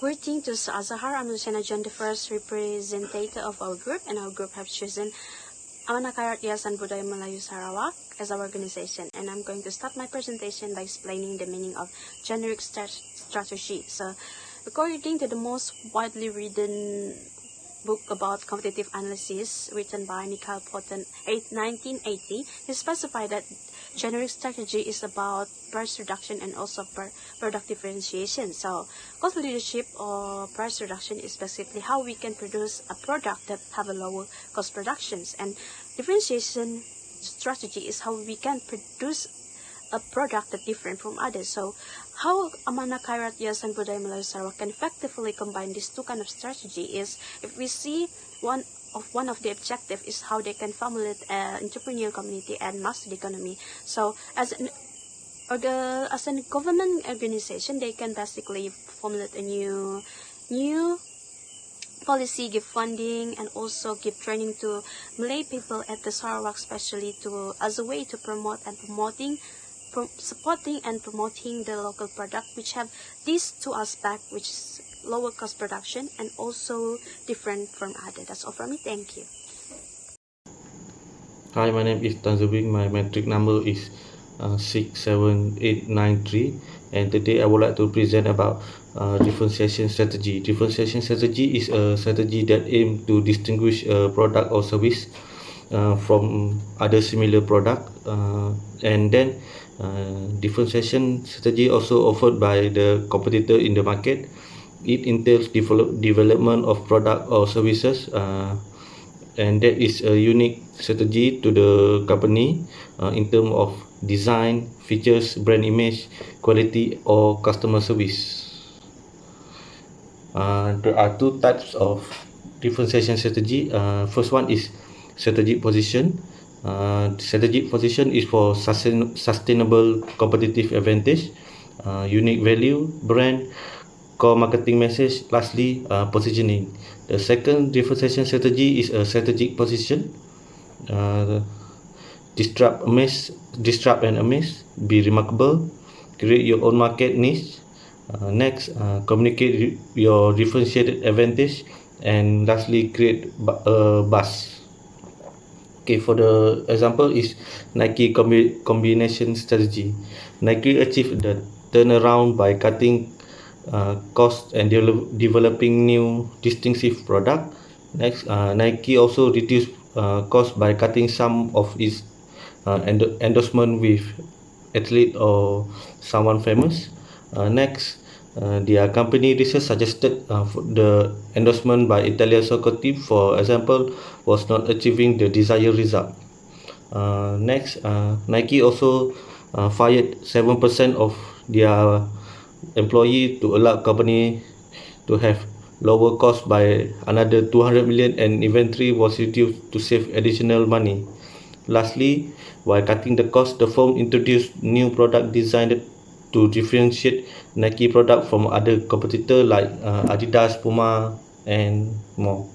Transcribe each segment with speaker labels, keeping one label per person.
Speaker 1: Greeting to Azahar. I'm Luciana John, the first representative of our group, and our group have chosen Amanah Khairat Yayasan Budaya Melayu Sarawak as our organization. And I'm going to start my presentation by explaining the meaning of generic strategy. So, according to the most widely read book about competitive analysis written by Mikhail Potten 1980, he specified that generic strategy is about price reduction and also product differentiation. So cost leadership or price reduction is basically how we can produce a product that have a lower cost productions, and differentiation strategy is how we can produce a product that different from others. So how Amanah Khairat Yayasan Budaya Melayu Sarawak can effectively combine these two kind of strategy is, if we see one of the objective is how they can formulate an entrepreneurial community and master the economy. So as a government organization, they can basically formulate a new policy, give funding, and also give training to Malay people at the Sarawak, especially as a way to supporting and promoting the local product, which have these two aspects, which is lower cost production and also different from other. That's all from me. Thank you.
Speaker 2: Hi, my name is Tan Zubin. My metric number is 67893, and today I would like to present about differentiation strategy. Differentiation strategy is a strategy that aims to distinguish a product or service from other similar product, and then differentiation strategy also offered by the competitor in the market. It entails development of product or services, and that is a unique strategy to the company in terms of design, features, brand image, quality, or customer service. There are two types of differentiation strategy. First one is strategic position. Strategic position is for sustainable competitive advantage, unique value, brand, core marketing message. Lastly, positioning. The second differentiation strategy is a strategic position. Disrupt and amaze, be remarkable, create your own market niche. Next, communicate your differentiated advantage, and lastly, create a buzz. Okay, for the example is Nike combination strategy. Nike achieved the turnaround by cutting cost and developing new distinctive product. Next, Nike also reduced cost by cutting some of its endorsement with athlete or someone famous. Next, their company research suggested the endorsement by Italian soccer team, for example, was not achieving the desired result. Next, Nike also fired 7% of their employee to allow company to have lower cost by another 200 million, and inventory was reduced to save additional money. Lastly, while cutting the cost, the firm introduced new product designed to differentiate Nike product from other competitors like Adidas, Puma, and more.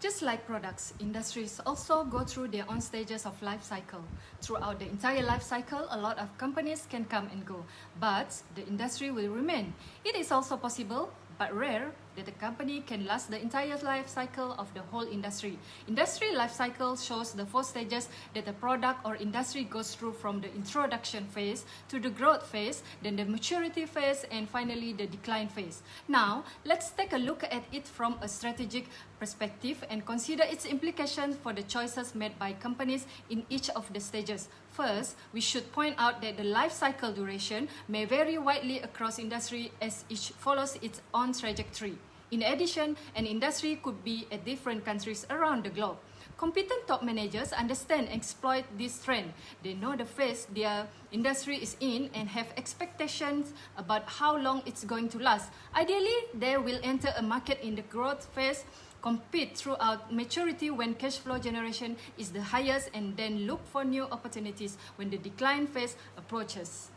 Speaker 3: Just like products, industries also go through their own stages of life cycle. Throughout the entire life cycle, a lot of companies can come and go, but the industry will remain. It is also possible, but rare, that a company can last the entire life cycle of the whole industry. Industry life cycle shows the 4 stages that a product or industry goes through, from the introduction phase to the growth phase, then the maturity phase, and finally the decline phase. Now, let's take a look at it from a strategic perspective and consider its implications for the choices made by companies in each of the stages. First, we should point out that the life cycle duration may vary widely across industry as each follows its own trajectory. In addition, an industry could be at different countries around the globe. Competent top managers understand and exploit this trend. They know the phase their industry is in and have expectations about how long it's going to last. Ideally, they will enter a market in the growth phase, compete throughout maturity when cash flow generation is the highest, and then look for new opportunities when the decline phase approaches.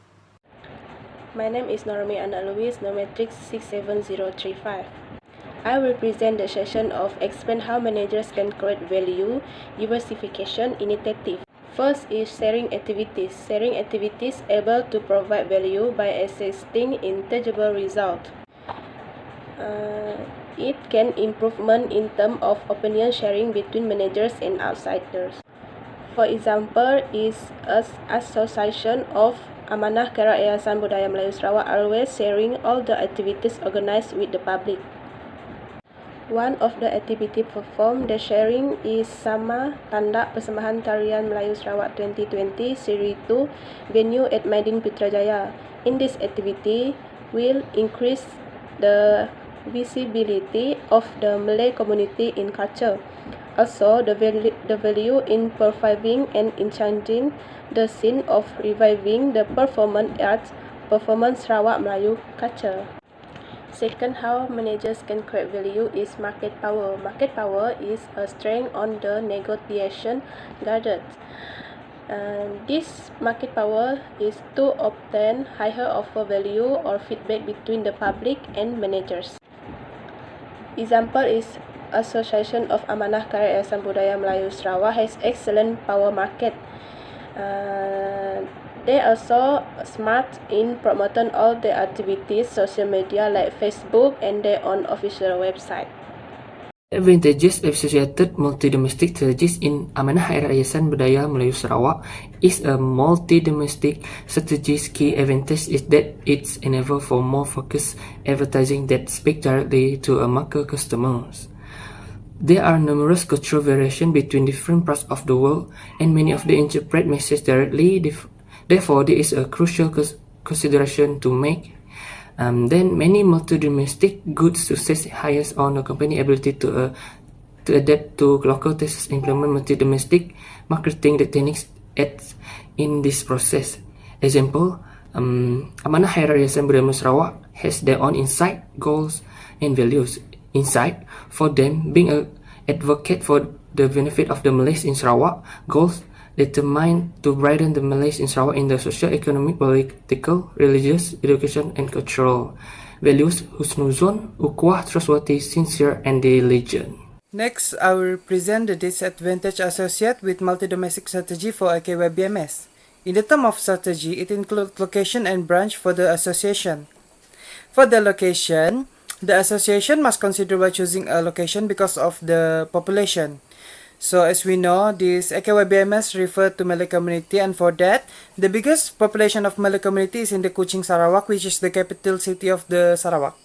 Speaker 4: My name is Normi Anna Louise, Nometrics 67035. I will present the session of explain how managers can create value diversification initiative. First is sharing activities. Sharing activities able to provide value by assisting in tangible result. It can improvement in terms of opinion sharing between managers and outsiders. For example, is Association of Amanah Karat Yayasan Budaya Melayu Sarawak always sharing all the activities organized with the public. One of the activity performed the sharing is Sama Tanda Persembahan Tarian Melayu Sarawak 2020 Seri 2 venue at Maidin Putrajaya. In this activity will increase the visibility of the Malay community in culture. Also, the value in preserving and enchanting the scene of reviving the performance Sarawak Melayu culture. Second, how managers can create value is market power. Market power is a strength on the negotiation gathered. This market power is to obtain higher offer value or feedback between the public and managers. Example is Association of Amanah Karat Yayasan Budaya Melayu Sarawak has excellent power market. They also smart in promoting all their activities social media like Facebook and their own official website.
Speaker 5: Advantages associated multi-domestic strategies in Amanah Yayasan Budaya Melayu Sarawak is a multi-domestic strategy's key advantage is that it's enable for more focused advertising that speak directly to a market customers. There are numerous cultural variations between different parts of the world, and many of the interpret message directly. Therefore, there is a crucial consideration to make. Then many multi-domestic good success hires on a company ability to adapt to local tastes, implement multi-domestic marketing techniques in this process. Example, Amanah Yayasan Budaya Sarawak has their own insight, goals, and values. Insight for them being an advocate for the benefit of the Malays in Sarawak. Goals determined to brighten the Malays in Sarawak in the social, economic, political, religious, education, and cultural. Values: husnuzon, ukhuwah, trustworthy, sincere, and diligent.
Speaker 6: Next, I will present the disadvantage associated with multi-domestic strategy for AKYBMS. In the term of strategy, it includes location and branch for the association. For the location, the association must consider by choosing a location because of the population. So as we know, this AKYBMS refer to Malay community, and for that, the biggest population of Malay community is in the Kuching, Sarawak, which is the capital city of the Sarawak.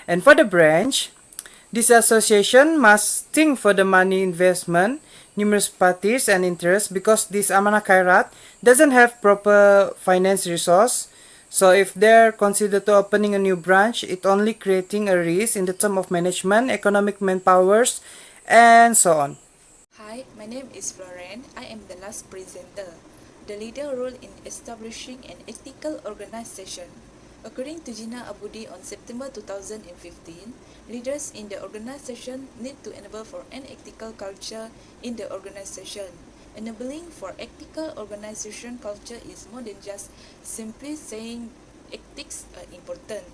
Speaker 6: And for the branch, this association must think for the money investment, numerous parties and interests, because this Amanah Kairat doesn't have proper finance resource. So if they're considered to opening a new branch, it only creating a risk in the term of management, economic manpowers, and so on.
Speaker 7: Hi, my name is Florence. I am the last presenter. The leader role in establishing an ethical organization. According to Gina Abudi on September 2015, leaders in the organization need to enable for an ethical culture in the organization. Enabling for ethical organization culture is more than just simply saying ethics are important.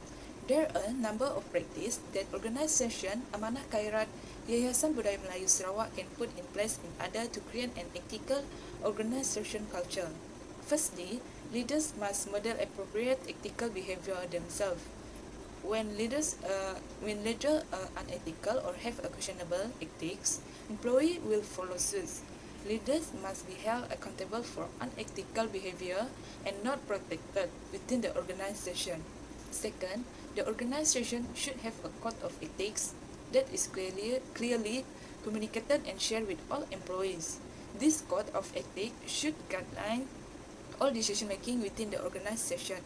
Speaker 7: There are a number of practices that organization Amanah Kairat Yayasan Budaya Melayu Sarawak can put in place in order to create an ethical organization culture. Firstly, leaders must model appropriate ethical behavior themselves. When leaders are unethical or have a questionable ethics, employees will follow suit. Leaders must be held accountable for unethical behavior and not protected within the organization. Second, the organization should have a code of ethics that is clearly communicated and shared with all employees. This code of ethics should guideline all decision making within the organization.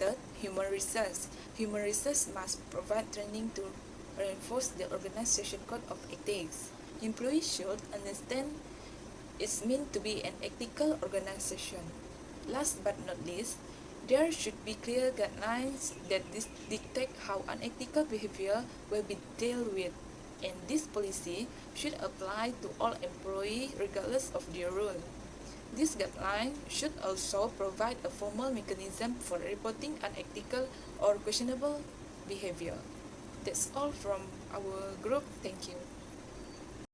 Speaker 7: Third, human resource. Human resource must provide training to reinforce the organization code of ethics. Employees should understand it's meant to be an ethical organization. Last but not least, there should be clear guidelines that dictate how unethical behavior will be dealt with, and this policy should apply to all employees regardless of their role. This guideline should also provide a formal mechanism for reporting unethical or questionable behavior. That's all from our group. Thank you.